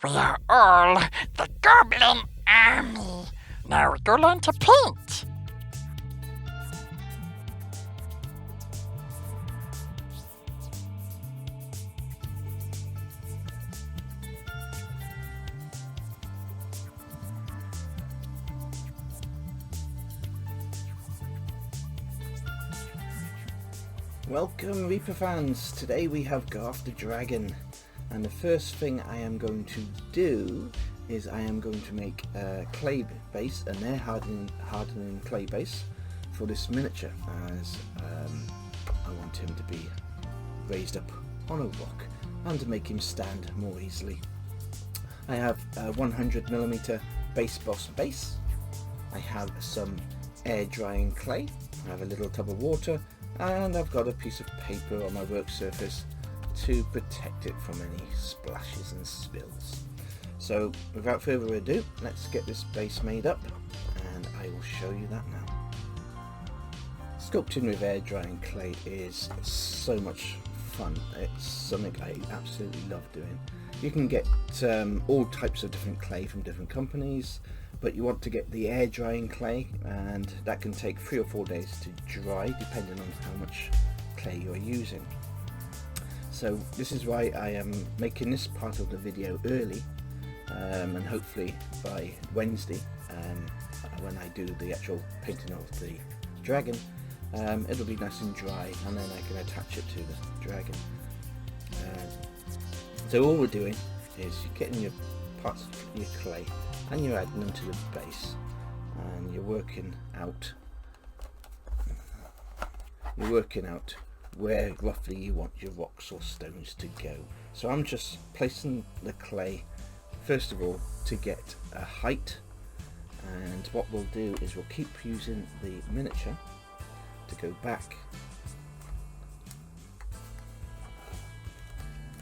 We are all the Goblin Army. Now go learn to paint. Welcome Reaper fans, today we have Gauth the dragon, and the first thing I am going to do is I am going to make a clay base, an air hardening clay base for this miniature, as I want him to be raised up on a rock and to make him stand more easily. I have a 100mm base boss base, I have some air drying clay, I have a little tub of water, and I've got a piece of paper on my work surface to protect it from any splashes and spills. So without further ado, let's get this base made up and I will show you that now. Sculpting with air drying clay is so much fun. It's something I absolutely love doing. You can get all types of different clay from different companies, but you want to get the air drying clay, and that can take 3 or 4 days to dry depending on how much clay you're using. So this is why I am making this part of the video early, and hopefully by Wednesday, when I do the actual painting of the dragon, it'll be nice and dry, and then I can attach it to the dragon. So all we're doing is you're getting your parts of your clay and you're adding them to the base, and you're working out where roughly you want your rocks or stones to go. So I'm just placing the clay first of all to get a height, and what we'll do is we'll keep using the miniature to go back.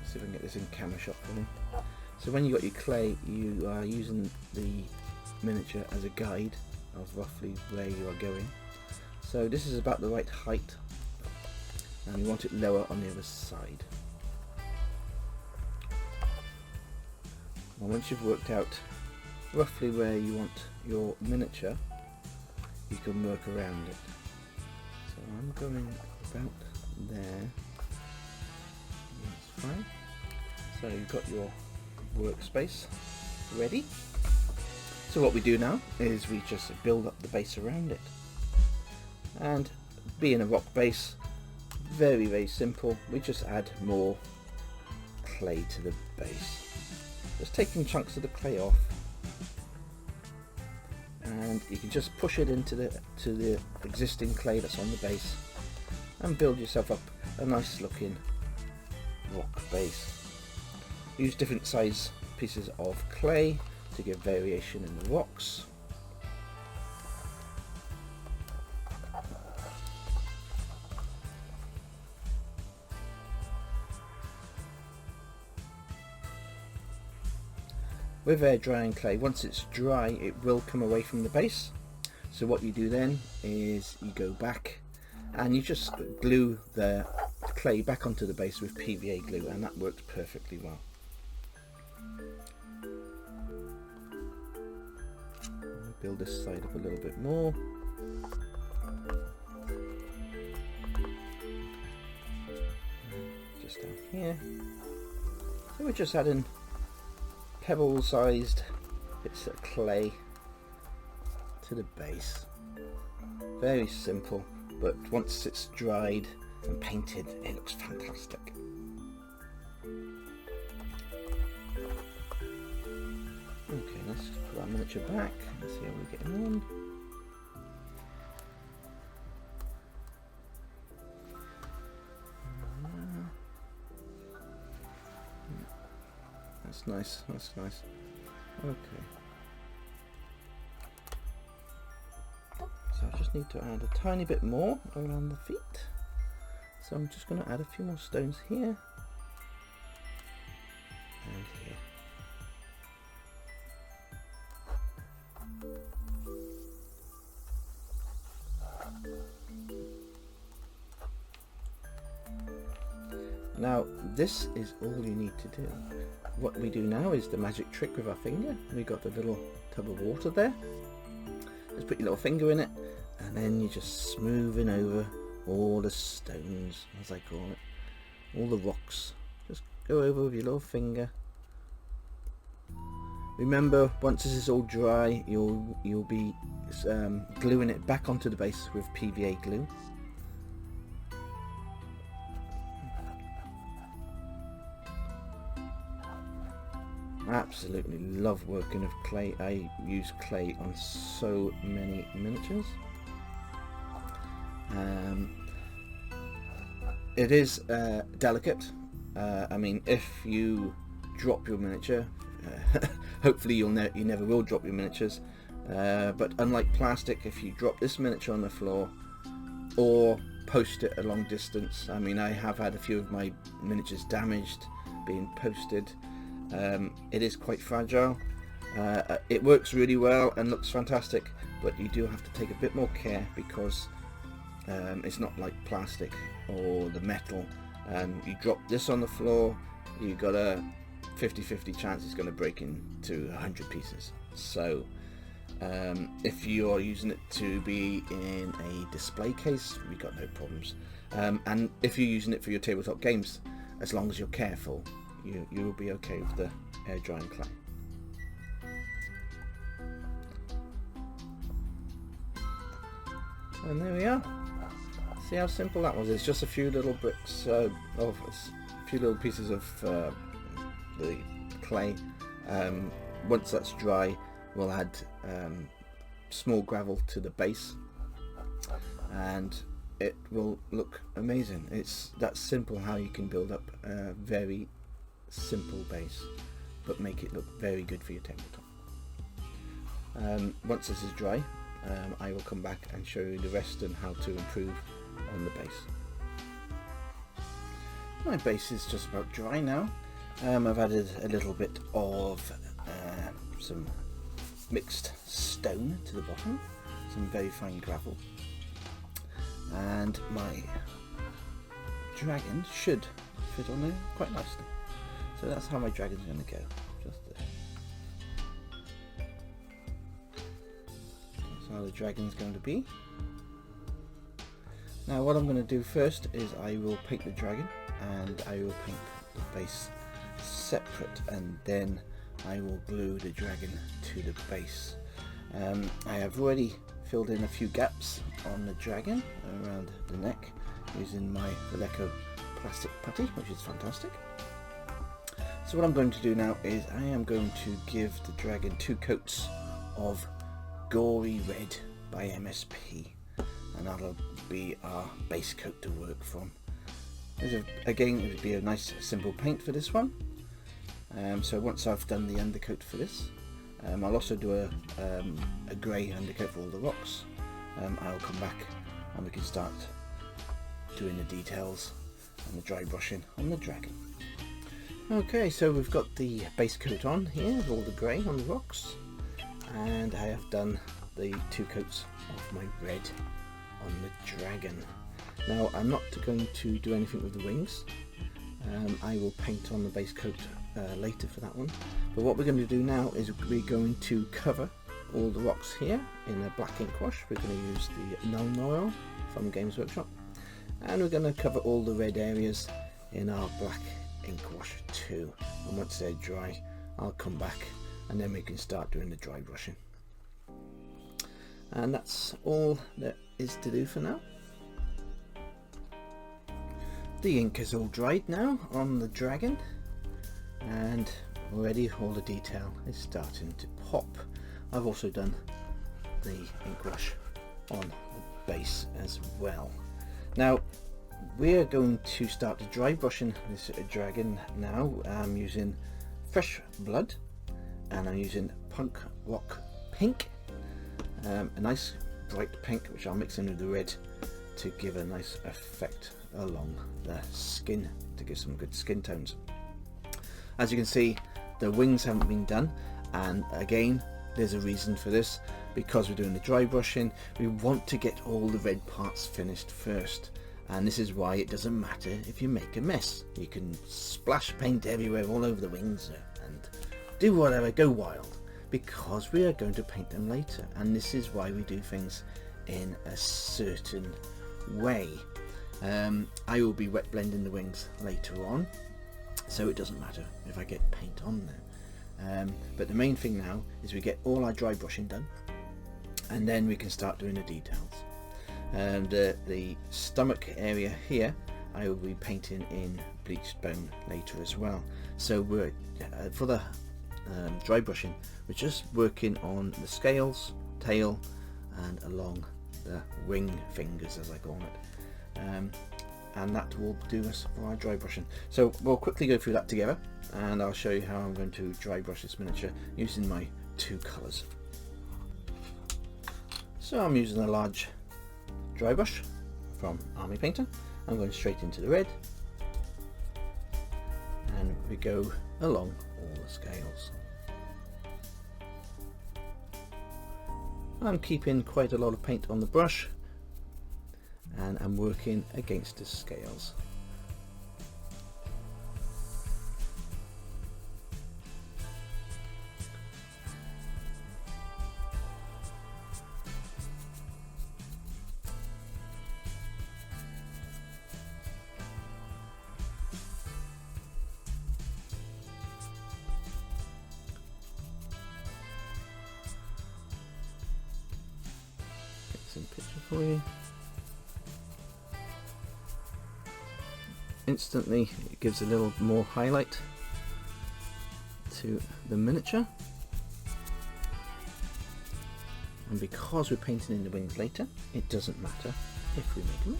See if I can get this in camera shot for me. So when you got your clay, you are using the miniature as a guide of roughly where you are going. So this is about the right height, and you want it lower on the other side. And once you've worked out roughly where you want your miniature, you can work around it. So I'm going about there. That's fine. So you've got your workspace ready. So what we do now is we just build up the base around it, and being a rock base, very simple, we just add more clay to the base, just taking chunks of the clay off, and you can just push it into the existing clay that's on the base and build yourself up a nice looking rock base. Use different size pieces of clay to give variation in the rocks. With air drying clay, once it's dry, it will come away from the base. So what you do then is you go back and you just glue the clay back onto the base with PVA glue, and that works perfectly well. Build this side up a little bit more. Just down here. So we're just adding pebble sized bits of clay to the base. Very simple, but once it's dried and painted, it looks fantastic. Okay, let's just put our miniature back and see how we're getting on. That's nice, that's nice. Okay. So I just need to add a tiny bit more around the feet. So I'm just going to add a few more stones here and here. Now this is all you need to do. what we do now is the magic trick with our finger. We got the little tub of water there. Just put your little finger in it, and then you're just smoothing over all the stones, as I call it, all the rocks. Just go over with your little finger. Remember, once this is all dry, you'll be gluing it back onto the base with PVA glue. I absolutely love working with clay. I use clay on so many miniatures. It is delicate. I mean, if you drop your miniature, hopefully you never will drop your miniatures. But unlike plastic, if you drop this miniature on the floor or post it a long distance, I mean, I have had a few of my miniatures damaged being posted. It is quite fragile. It works really well and looks fantastic, but you do have to take a bit more care because it's not like plastic or the metal. You drop this on the floor, you got a 50-50 chance it's going to break into 100 pieces. So if you're using it to be in a display case, we got no problems. And if you're using it for your tabletop games, as long as you're careful, you will be okay with the air drying clay. And there we are. See how simple that was? It's just a few little bricks of a few little pieces of the clay. Once that's dry, we'll add small gravel to the base, and it will look amazing. It's that simple how you can build up a very simple base but make it look very good for your tabletop. Once this is dry, I will come back and show you the rest and how to improve on the base. My base is just about dry now. I've added a little bit of some mixed stone to the bottom, some very fine gravel, and my dragon should fit on there quite nicely. So that's how my dragon's going to go, just there. That's how the dragon's going to be. Now what I'm going to do first is I will paint the dragon, and I will paint the base separate, and then I will glue the dragon to the base. I have already filled in a few gaps on the dragon around the neck using my Valeco plastic putty, which is fantastic. So what I'm going to do now is I am going to give the dragon 2 coats of Gory Red by MSP, and that'll be our base coat to work from. Again, it would be a nice simple paint for this one. So once I've done the undercoat for this, I'll also do a grey undercoat for all the rocks. I'll come back and we can start doing the details and the dry brushing on the dragon. Okay, so we've got the base coat on here with all the grey on the rocks, and I have done the 2 coats of my red on the dragon. Now I'm not going to do anything with the wings. I will paint on the base coat later for that one, but what we're going to do now is we're going to cover all the rocks here in a black ink wash. We're going to use the Nuln Oil from Games Workshop, and we're going to cover all the red areas in our black ink wash too. And once they're dry, I'll come back and then we can start doing the dry brushing. And that's all there is to do for now. The ink is all dried now on the dragon, and already all the detail is starting to pop. I've also done the ink wash on the base as well. Now we're going to start the dry brushing this dragon now. I'm using Fresh Blood, and I'm using Punk Rock Pink, a nice bright pink which I'll mix in with the red to give a nice effect along the skin, to give some good skin tones. As you can see, the wings haven't been done, and again there's a reason for this. Because we're doing the dry brushing, we want to get all the red parts finished first, and this is why it doesn't matter if you make a mess. You can splash paint everywhere all over the wings, and do whatever, go wild, because we are going to paint them later, and this is why we do things in a certain way. I will be wet blending the wings later on, so it doesn't matter if I get paint on there. But the main thing now is we get all our dry brushing done, and then we can start doing the details. The stomach area here I will be painting in bleached bone later as well. So we're for the dry brushing, we're just working on the scales, tail, and along the wing fingers, as I call it, and that will do us for our dry brushing. So we'll quickly go through that together, and I'll show you how I'm going to dry brush this miniature using my two colours. So I'm using a large dry brush from Army Painter. I'm going straight into the red, and we go along all the scales. I'm keeping quite a lot of paint on the brush, and I'm working against the scales. Some picture for you. Instantly it gives a little more highlight to the miniature, and because we're painting in the wings later, it doesn't matter if we make them.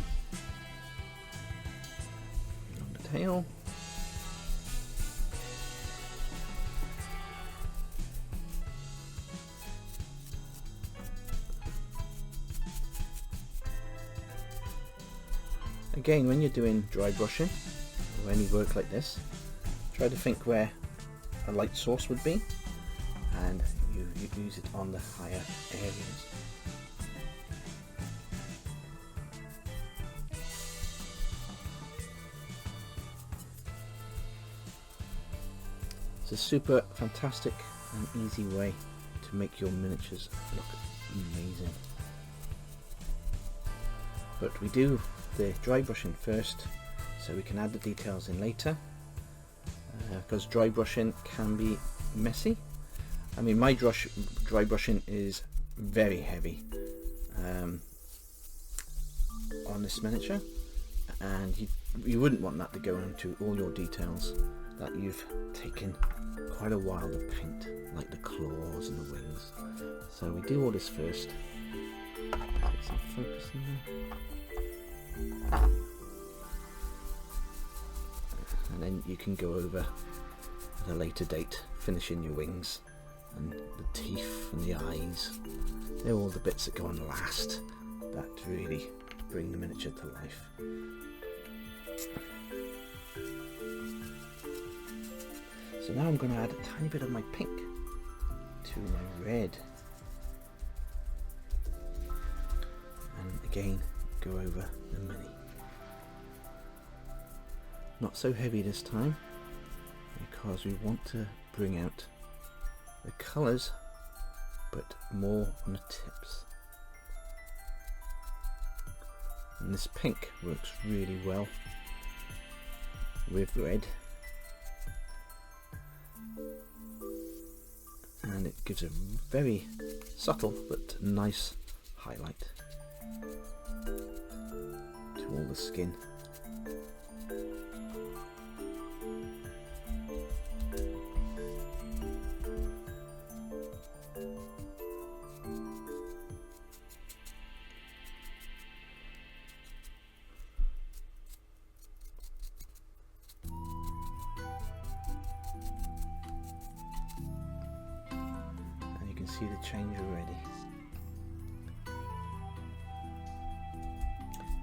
On the tail, again, when you're doing dry brushing or any work like this, try to think where a light source would be, and you use it on the higher areas. It's a super fantastic and easy way to make your miniatures look amazing. But we do the dry brushing first, so we can add the details in later, because dry brushing can be messy. I mean, my dry brushing is very heavy on this miniature, and you wouldn't want that to go into all your details that you've taken quite a while to paint, like the claws and the wings. So we do all this first. Get some focus in there. And then you can go over at a later date, finishing your wings and the teeth and the eyes. They're all the bits that go on last that really bring the miniature to life. So now I'm going to add a tiny bit of my pink to my red, and again go over the mini. Not so heavy this time, because we want to bring out the colours, but more on the tips. And this pink works really well with red, and it gives a very subtle but nice highlight to all the skin. See the change already.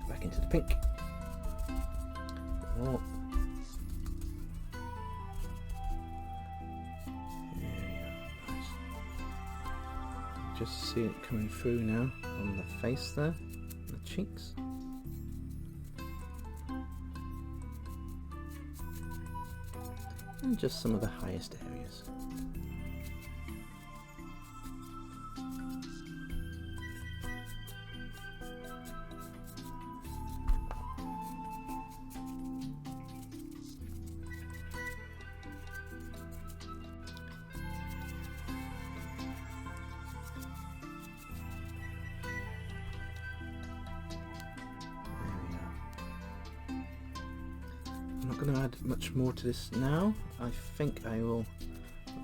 Back into the pink. Oh. There we are. Nice. Just see it coming through now on the face there, the cheeks. And just some of the highest areas. areas. I'm not going to add much more to this now. I think I will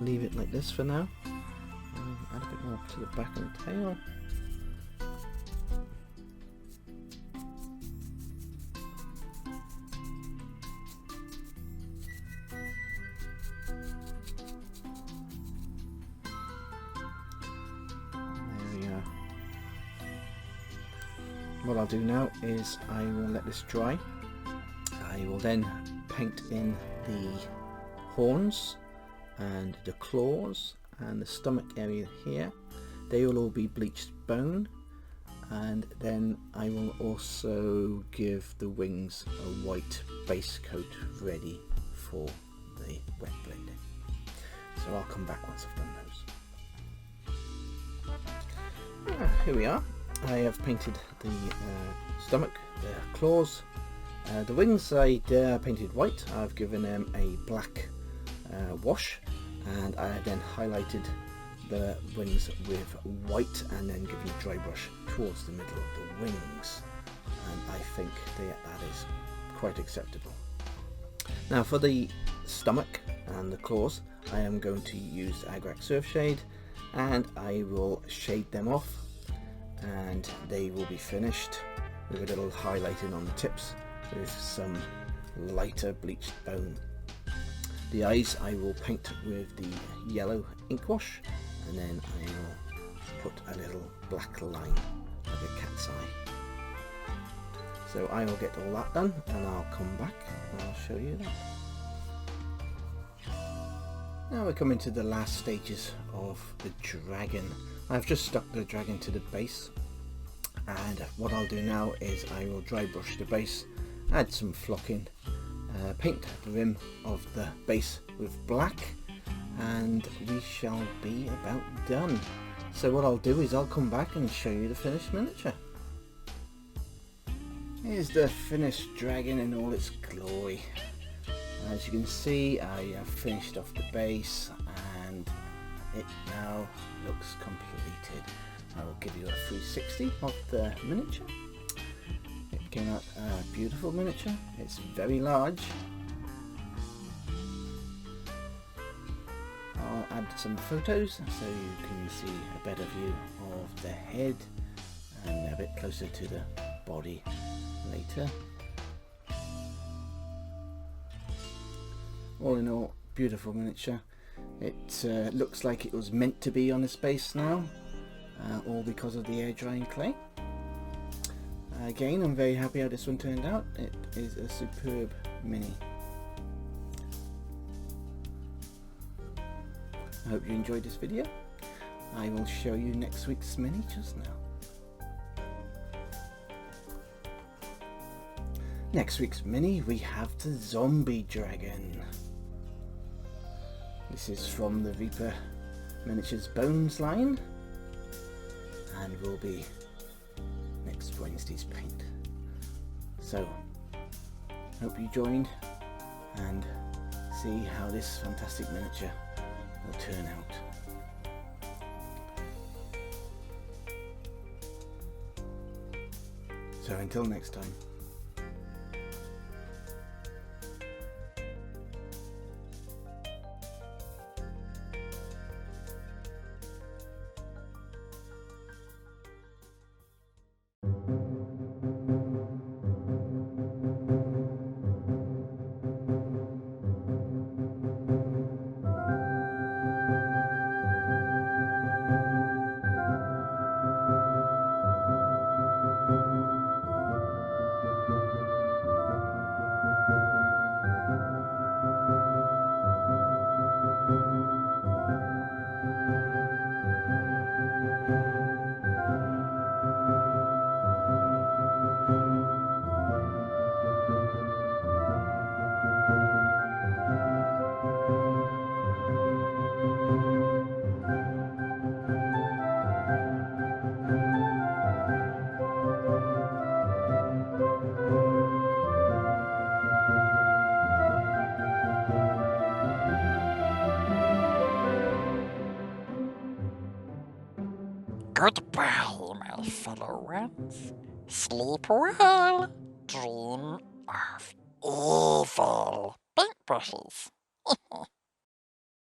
leave it like this for now. Add a bit more to the back and the tail. There we are. What I'll do now is I will let this dry. I will then paint in the horns and the claws and the stomach area here. They will all be bleached bone, and then I will also give the wings a white base coat ready for the wet blading. So I'll come back once I've done those. Here we are. I have painted the stomach, the claws. The wings I painted white. I've given them a black wash, and I then highlighted the wings with white and then given a dry brush towards the middle of the wings, and I think that is quite acceptable. Now for the stomach and the claws, I am going to use Agrax Surf Shade, and I will shade them off, and they will be finished with a little highlighting on the tips with some lighter bleached bone. The eyes I will paint with the yellow ink wash, and then I will put a little black line like a cat's eye. So I will get all that done, and I'll come back and I'll show you that. Now we're coming to the last stages of the dragon. I've just stuck the dragon to the base, and what I'll do now is I will dry brush the base, add some flocking, paint the rim of the base with black, and we shall be about done. So what I'll do is I'll come back and show you the finished miniature. Here's the finished dragon in all its glory. As you can see, I have finished off the base and it now looks completed. I will give you a 360 of the miniature. It came out a beautiful miniature. It's very large. I'll add some photos so you can see a better view of the head and a bit closer to the body later. All in all, beautiful miniature. It looks like it was meant to be on this base now, all because of the air drying clay. Again, I'm very happy how this one turned out. It is a superb mini. I hope you enjoyed this video. I will show you next week's miniatures now. Next week's mini, we have the zombie dragon. This is from the Reaper Miniatures Bones line, and will be next Wednesday's paint. So, hope you joined and see how this fantastic miniature will turn out. So until next time. Goodbye, my fellow ones. Sleep well. Dream of evil paintbrushes.